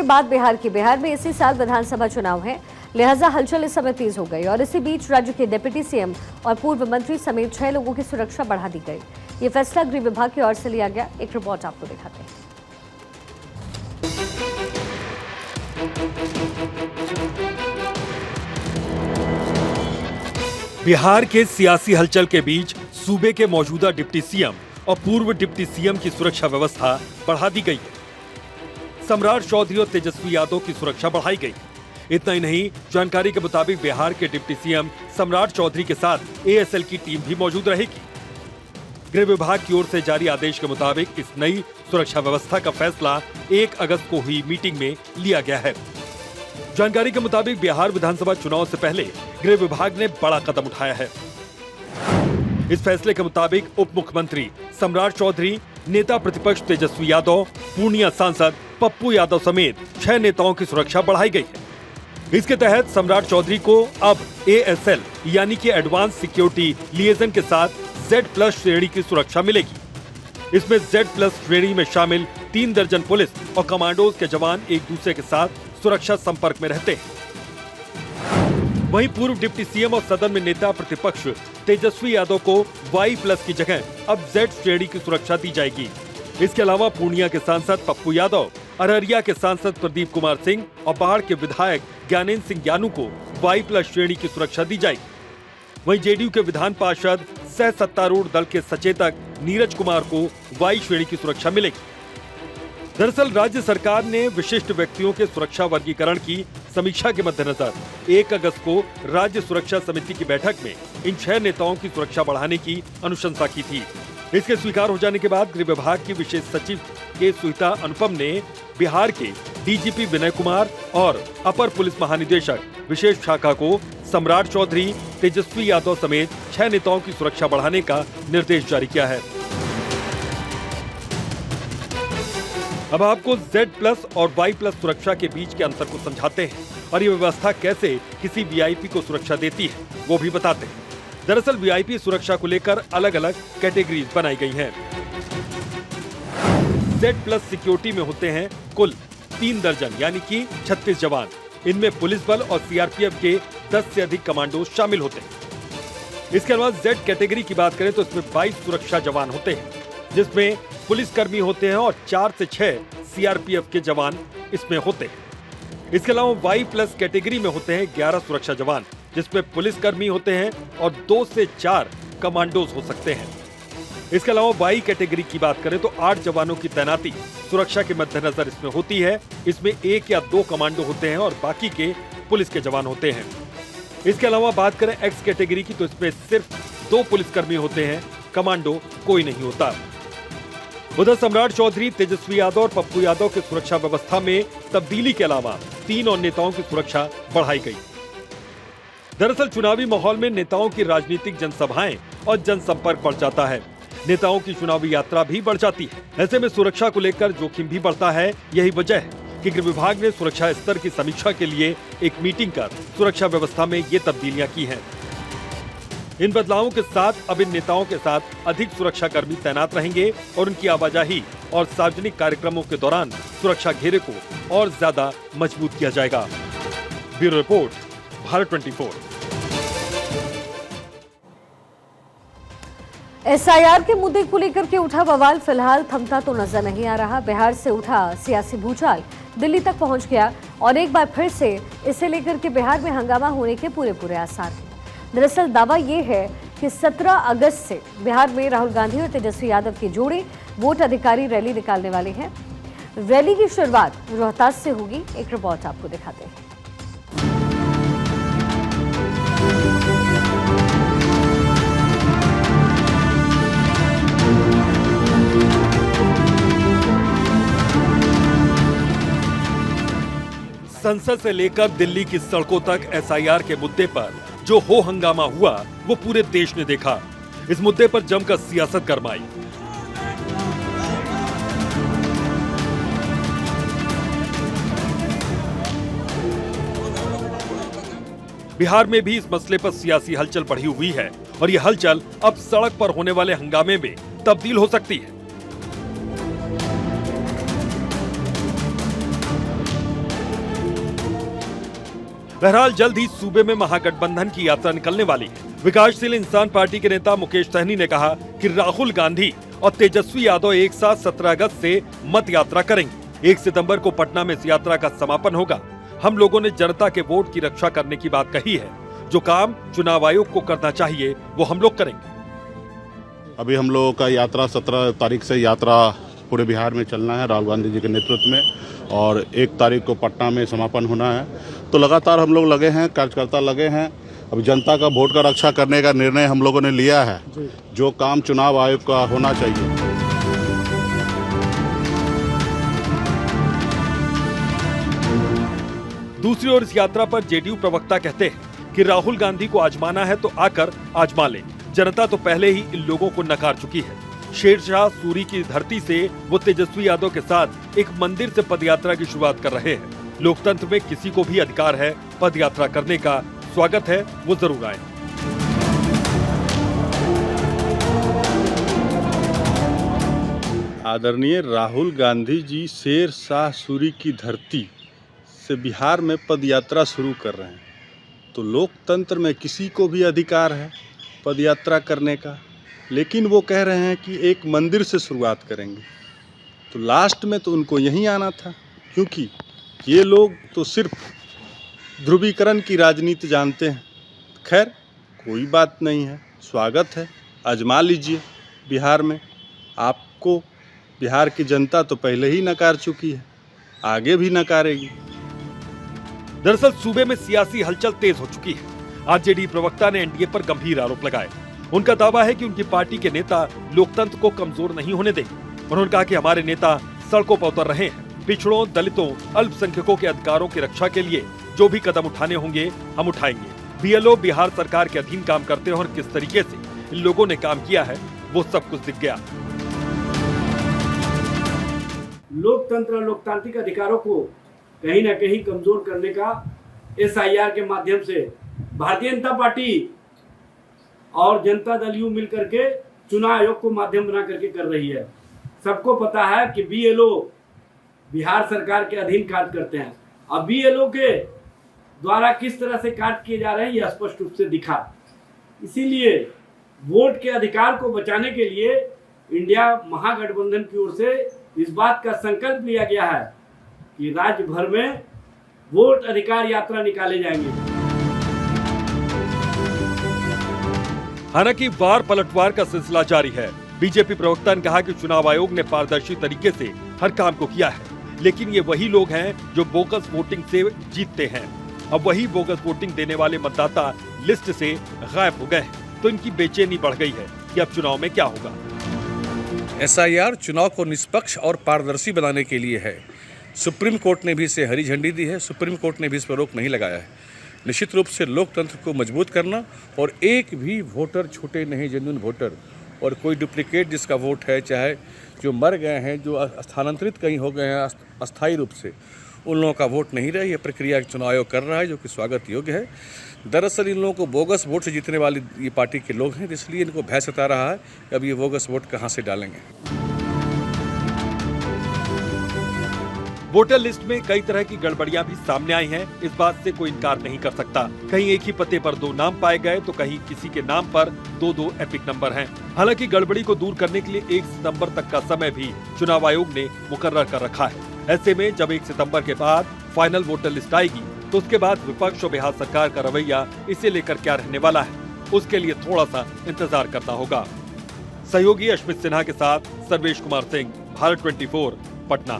बाद बिहार में इसी साल विधानसभा चुनाव है, लिहाजा हलचल इस समय तेज हो गई और इसी बीच राज्य के डिप्टी सीएम और पूर्व मंत्री समेत 6 लोगों की सुरक्षा बढ़ा दी गई। ये फैसला गृह विभाग की ओर से लिया गया। एक रिपोर्ट आपको दिखाते हैं। बिहार के सियासी हलचल के बीच सूबे के मौजूदा डिप्टी सीएम और पूर्व डिप्टी सीएम की सुरक्षा व्यवस्था बढ़ा दी गई है। सम्राट चौधरी और तेजस्वी यादव की सुरक्षा बढ़ाई गई। इतना ही नहीं, जानकारी के मुताबिक बिहार के डिप्टी सीएम सम्राट चौधरी के साथ एएसएल की टीम भी मौजूद रहेगी। गृह विभाग की ओर से जारी आदेश के मुताबिक इस नई सुरक्षा व्यवस्था का फैसला 1 अगस्त को हुई मीटिंग में लिया गया है। जानकारी के मुताबिक बिहार विधानसभा चुनाव से पहले गृह विभाग ने बड़ा कदम उठाया है। इस फैसले के मुताबिक उप मुख्यमंत्री सम्राट चौधरी, नेता प्रतिपक्ष तेजस्वी यादव, पूर्णिया सांसद पप्पू यादव समेत 6 नेताओं की सुरक्षा बढ़ाई गई है। इसके तहत सम्राट चौधरी को अब एएसएल यानी कि एडवांस सिक्योरिटी लिएजन के साथ Z+ श्रेणी की सुरक्षा मिलेगी। इसमें Z+ श्रेणी में शामिल 3 दर्जन पुलिस और कमांडोज के जवान एक दूसरे के साथ सुरक्षा संपर्क में रहते हैं। वहीं पूर्व डिप्टी सीएम और सदन में नेता प्रतिपक्ष तेजस्वी यादव को Y+ की जगह अब Z श्रेणी की सुरक्षा दी जाएगी। इसके अलावा पूर्णिया के सांसद पप्पू यादव, अररिया के सांसद प्रदीप कुमार सिंह और बाढ़ के विधायक ज्ञानेंद्र सिंह ज्ञानू को Y+ श्रेणी की सुरक्षा दी जाएगी। वहीं जेडीयू के विधान पार्षद सह सत्तारूढ़ दल के सचेतक नीरज कुमार को Y श्रेणी की सुरक्षा मिलेगी। दरअसल राज्य सरकार ने विशिष्ट व्यक्तियों के सुरक्षा वर्गीकरण की समीक्षा के मद्देनजर 1 अगस्त को राज्य सुरक्षा समिति की बैठक में इन 6 नेताओं की सुरक्षा बढ़ाने की अनुशंसा की थी। इसके स्वीकार हो जाने के बाद गृह विभाग की विशेष सचिव के सुहिता अनुपम ने बिहार के डीजीपी विनय कुमार और अपर पुलिस महानिदेशक विशेष शाखा को सम्राट चौधरी, तेजस्वी यादव समेत 6 नेताओं की सुरक्षा बढ़ाने का निर्देश जारी किया है। अब आपको Z+ और Y+ सुरक्षा के बीच के अंतर को समझाते हैं और ये व्यवस्था कैसे किसी वीआईपी को सुरक्षा देती है वो भी बताते हैं। दरअसल वीआईपी सुरक्षा को लेकर अलग अलग कैटेगरीज बनाई गई हैं। Z+ सिक्योरिटी में होते हैं कुल 3 दर्जन यानी कि 36 जवान। इनमें पुलिस बल और सीआरपीएफ के 10 से अधिक कमांडो शामिल होते हैं। इसके अलावा Z कैटेगरी की बात करें तो इसमें 22 सुरक्षा जवान होते हैं, जिसमें पुलिस कर्मी होते हैं और 4 से 6 सीआरपीएफ के जवान इसमें होते हैं। इसके अलावा Y+ कैटेगरी में होते हैं 11 सुरक्षा जवान, जिसमें पुलिस कर्मी होते हैं और 2 से 4 कमांडोज हो सकते हैं। इसके अलावा Y कैटेगरी की बात करें तो 8 जवानों की तैनाती सुरक्षा के मद्देनजर इसमें होती है। इसमें 1 या 2 कमांडो होते हैं और बाकी के पुलिस के जवान होते हैं। इसके अलावा बात करें X कैटेगरी की तो इसमें सिर्फ 2 पुलिसकर्मी होते हैं, कमांडो कोई नहीं होता। उधर सम्राट चौधरी, तेजस्वी यादव और पप्पू यादव की सुरक्षा व्यवस्था में तब्दीली के अलावा 3 और नेताओं की सुरक्षा बढ़ाई गई। दरअसल चुनावी माहौल में नेताओं की राजनीतिक जनसभाएं और जनसंपर्क बढ़ जाता है। नेताओं की चुनावी यात्रा भी बढ़ जाती है। ऐसे में सुरक्षा को लेकर जोखिम भी बढ़ता है। यही वजह है कि गृह विभाग ने सुरक्षा स्तर की समीक्षा के लिए एक मीटिंग कर सुरक्षा व्यवस्था में ये तब्दीलियां की हैं। इन बदलावों के साथ अब इन नेताओं के साथ अधिक सुरक्षा कर्मी तैनात रहेंगे और उनकी आवाजाही और सार्वजनिक कार्यक्रमों के दौरान सुरक्षा घेरे को और ज्यादा मजबूत किया जाएगा। Bureau report, Bharat 24। एसआईआर के मुद्दे को लेकर के उठा बवाल फिलहाल थमता तो नजर नहीं आ रहा। बिहार से उठा सियासी भूचाल दिल्ली तक पहुंच गया और एक बार फिर से इसे लेकर के बिहार में हंगामा होने के पूरे आसार हैं। दरअसल दावा ये है कि 17 अगस्त से बिहार में राहुल गांधी और तेजस्वी यादव के जोड़े वोट अधिकारी रैली निकालने वाले हैं। रैली की शुरुआत रोहतास से होगी। एक रिपोर्ट आपको दिखाते हैं। संसद से लेकर दिल्ली की सड़कों तक एसआईआर के मुद्दे पर जो हो हंगामा हुआ वो पूरे देश ने देखा। इस मुद्दे पर जमकर सियासत गरमाई। बिहार में भी इस मसले पर सियासी हलचल बढ़ी हुई है और ये हलचल अब सड़क पर होने वाले हंगामे में तब्दील हो सकती है। बहरहाल जल्द ही सूबे में महागठबंधन की यात्रा निकलने वाली है। विकासशील इंसान पार्टी के नेता मुकेश सहनी ने कहा कि राहुल गांधी और तेजस्वी यादव एक साथ 17 अगस्त से मत यात्रा करेंगे। 1 सितंबर को पटना में इस यात्रा का समापन होगा। हम लोगों ने जनता के वोट की रक्षा करने की बात कही है। जो काम चुनाव आयोग को करना चाहिए वो हम लोग करेंगे। अभी हम लोगों का यात्रा 17 तारीख से यात्रा पूरे बिहार में चलना है राहुल गांधी जी के नेतृत्व में, और 1 तारीख को पटना में समापन होना है। तो लगातार हम लोग लगे हैं, कार्यकर्ता लगे हैं। अब जनता का वोट का रक्षा करने का निर्णय हम लोगों ने लिया है। जो काम चुनाव आयोग का होना चाहिए। दूसरी ओर इस यात्रा पर जेडीयू प्रवक्ता कहते हैं कि राहुल गांधी को आजमाना है तो आकर आजमा ले। जनता तो पहले ही इन लोगों को नकार चुकी है। शेरशाह सूरी की धरती से वो तेजस्वी यादव के साथ एक मंदिर से पदयात्रा की शुरुआत कर रहे हैं। लोकतंत्र में किसी को भी अधिकार है पदयात्रा करने का। स्वागत है, वो जरूर आए। आदरणीय राहुल गांधी जी शेरशाह सूरी की धरती से बिहार में पदयात्रा शुरू कर रहे हैं। तो लोकतंत्र में किसी को भी अधिकार है पदयात्रा करने का, लेकिन वो कह रहे हैं कि एक मंदिर से शुरुआत करेंगे। तो लास्ट में तो उनको यहीं आना था, क्योंकि ये लोग तो सिर्फ ध्रुवीकरण की राजनीति जानते हैं। खैर कोई बात नहीं है, स्वागत है, आजमा लीजिए बिहार में। आपको बिहार की जनता तो पहले ही नकार चुकी है, आगे भी नकारेगी। दरअसल सूबे में सियासी हलचल तेज हो चुकी है। आज जेडीयू प्रवक्ता ने एनडीए पर गंभीर आरोप लगाए। उनका दावा है कि उनकी पार्टी के नेता लोकतंत्र को कमजोर नहीं होने देंगे। उन्होंने कहा कि हमारे नेता सड़कों पर उतर रहे हैं। पिछड़ों, दलितों, अल्पसंख्यकों के अधिकारों की रक्षा के लिए जो भी कदम उठाने होंगे हम उठाएंगे। बीएलओ बिहार सरकार के अधीन काम करते हैं और किस तरीके से इन लोगों ने काम किया है वो सब कुछ दिख गया। लोकतंत्र और लोकतांत्रिक अधिकारों को कहीं ना कहीं कमजोर करने का एसआईआर के माध्यम से भारतीय जनता पार्टी और जनता दल यू मिलकर के चुनाव आयोग को माध्यम बना करके कर रही है। सबको पता है कि बीएलओ बिहार सरकार के अधीन कार्य करते हैं। अब बीएलओ के द्वारा किस तरह से कार्य किए जा रहे हैं यह स्पष्ट रूप से दिखा। इसीलिए वोट के अधिकार को बचाने के लिए इंडिया महागठबंधन की ओर से इस बात का संकल्प लिया गया है कि राज्य भर में वोट अधिकार यात्रा निकाले जाएंगे। हालांकि वार पलटवार का सिलसिला जारी है। बीजेपी प्रवक्ता ने कहा कि चुनाव आयोग ने पारदर्शी तरीके से हर काम को किया है, लेकिन ये वही लोग हैं जो बोगस वोटिंग से जीतते हैं। अब वही बोगस वोटिंग देने वाले मतदाता लिस्ट से गायब हो गए हैं। तो इनकी बेचैनी बढ़ गई है कि अब चुनाव में क्या होगा। एसआईआर चुनाव को निष्पक्ष और पारदर्शी बनाने के लिए है। सुप्रीम कोर्ट ने भी इसे हरी झंडी दी है। सुप्रीम कोर्ट ने भी इस पर रोक नहीं लगाया है। निश्चित रूप से लोकतंत्र को मजबूत करना और एक भी वोटर छूटे नहीं, जेन्युइन वोटर और कोई डुप्लीकेट जिसका वोट है, चाहे जो मर गए हैं, जो स्थानांतरित कहीं हो गए हैं अस्थायी रूप से, उन लोगों का वोट नहीं रहा। यह प्रक्रिया चुनाव आयोग कर रहा है, जो कि स्वागत योग्य है। दरअसल इन लोगों को बोगस वोट से जीतने वाली ये पार्टी के लोग हैं, इसलिए इनको भय सता रहा है कि अब ये बोगस वोट कहाँ से डालेंगे। वोटर लिस्ट में कई तरह की गड़बड़ियां भी सामने आई हैं। इस बात से कोई इनकार नहीं कर सकता। कहीं एक ही पते पर 2 नाम पाए गए तो कहीं किसी के नाम पर 2 एपिक नंबर हैं। हालांकि गड़बड़ी को दूर करने के लिए 1 सितंबर तक का समय भी चुनाव आयोग ने मुकर्रर कर रखा है। ऐसे में जब 1 सितंबर के बाद फाइनल वोटर लिस्ट आएगी तो उसके बाद विपक्ष और बिहार सरकार का रवैया इसे लेकर क्या रहने वाला है, उसके लिए थोड़ा सा इंतजार करना होगा। सहयोगी अश्मित सिन्हा के साथ सर्वेश कुमार सिंह, भारत 24, पटना।